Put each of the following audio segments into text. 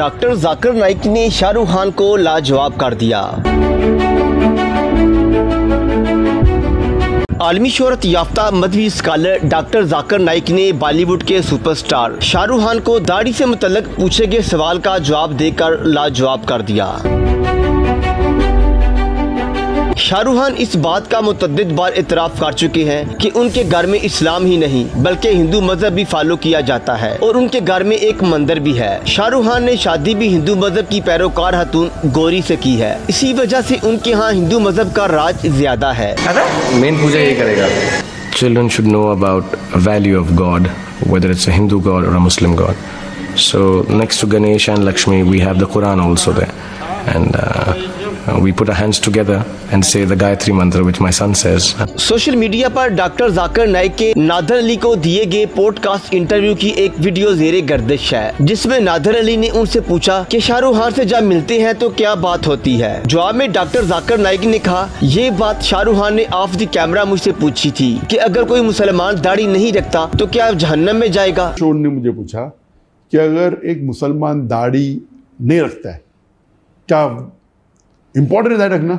Doctor Zakir Naik ने शाहरुख खान को लाजवाब कर दिया। आलमी शोहरत याफ्ता मजहबी स्कॉलर डॉक्टर जाकिर नाइक ने बॉलीवुड के सुपरस्टार शाहरुख खान को दाढ़ी से मुतल्लिक पूछे गए सवाल का जवाब देकर लाजवाब कर दिया। शाहरुख खान इस बात का मुतअद्दिद बार इतराफ कर चुके हैं कि उनके घर में इस्लाम ही नहीं बल्कि हिंदू मजहब भी फॉलो किया जाता है और उनके घर में एक मंदिर भी है। शाहरुख खान ने शादी भी हिंदू मजहब की पैरोकार खातून गौरी से की है। इसी वजह से उनके यहाँ हिंदू मजहब का राज ज्यादा है। मेन पूजा ये करेगा। Children should know about value of God, whether it's a Hindu God or a Muslim God. So next to Ganesh and Lakshmi, we have the Quran also there, and we put our hands together and say the Gayatri mantra, which my son says. Social media पर doctor Zakir Naik के नादर अली को दिए गए podcast interview की एक video ज़ेरे गर्दिश है, जिसमें नादर अली ने उनसे पूछा कि शाहरुख खान से जब मिलते हैं तो क्या बात होती है। जवाब में डॉक्टर जाकिर नाइक ने कहा, ये बात शाहरुख खान ने ऑफ द कैमरा मुझसे पूछी थी कि अगर कोई मुसलमान दाढ़ी नहीं रखता तो क्या जहन्नम में जाएगा। शोर ने मुझे पूछा कि अगर एक मुसलमान दाढ़ी नहीं रखता है क्या इम्पोर्टेंट है दाढ़ी रखना,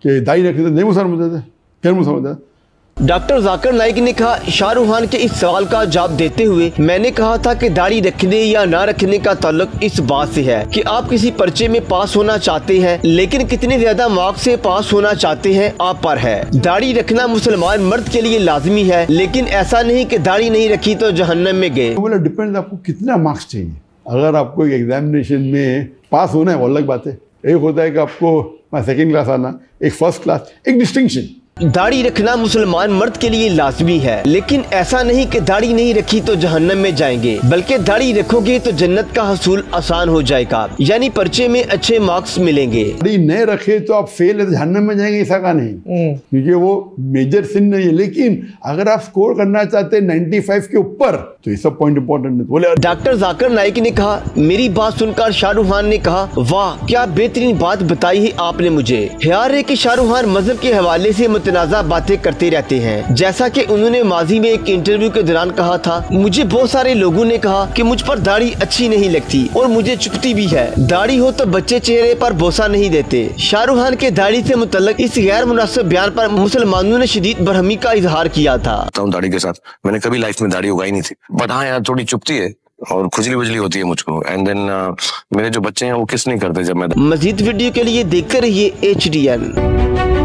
कि दाढ़ी रखने से नहीं मुसलमान हो जाते, फिर मुसलमान हो जाते। डॉक्टर जाकिर नाइक ने कहा, शाहरुख खान के इस सवाल का जवाब देते हुए मैंने कहा था कि दाढ़ी रखने या ना रखने का ताल्लुक इस बात से है कि आप किसी पर्चे में पास होना चाहते हैं, लेकिन कितने ज्यादा मार्क्स से पास होना चाहते हैं आप पर है। दाढ़ी रखना मुसलमान मर्द के लिए लाजमी है, लेकिन ऐसा नहीं कि दाढ़ी नहीं रखी तो जहन्नम में गए। बोला डिपेंड आपको कितना मार्क्स चाहिए। अगर आपको एक एग्जामिनेशन में पास होना है वो अलग बात है। एक होता है कि आपको सेकेंड क्लास आना, एक फर्स्ट क्लास, एक डिस्टिंक्शन। दाढ़ी रखना मुसलमान मर्द के लिए लाजमी है, लेकिन ऐसा नहीं कि दाढ़ी नहीं रखी तो जहन्नम में जाएंगे, बल्कि दाढ़ी रखोगे तो जन्नत का हसूल आसान हो जाएगा, यानी पर्चे में अच्छे मार्क्स मिलेंगे। दाढ़ी नहीं रखे तो आप फेल है तो जहन्नम में जाएंगे, ऐसा का नहीं, क्योंकि वो मेजर सिन नहीं है। लेकिन अगर आप स्कोर करना चाहते हैं 95 के ऊपर तो ये सब पॉइंट इंपॉर्टेंट है। बोले डॉक्टर जाकिर नाइक ने कहा, मेरी बात सुनकर शाहरुख खान ने कहा, वाह क्या बेहतरीन बात बताई है आपने मुझे। ख्याल है कि शाहरुख खान मजहब के हवाले से मुतनाज़ा बातें करते रहते हैं, जैसा कि उन्होंने माजी में एक इंटरव्यू के दौरान कहा था, मुझे बहुत सारे लोगों ने कहा कि मुझ पर दाढ़ी अच्छी नहीं लगती और मुझे चुभती भी है। दाढ़ी हो तो बच्चे चेहरे पर बोसा नहीं देते। शाहरुख खान के दाढ़ी से मुतल्लिक इस गैर मुनासिब बयान पर मुसलमानों ने शदीद बरहमी का इजहार किया था। दाढ़ी के साथ मैंने कभी लाइफ में दाढ़ी उगाई नहीं थी, बट हाँ यार थोड़ी चुभती है और खुजली वजली होती है मुझको। एंड देन मेरे जो बच्चे हैं वो किस नहीं करते जब मैं। मजीद वीडियो के लिए देखते रहिए HDN।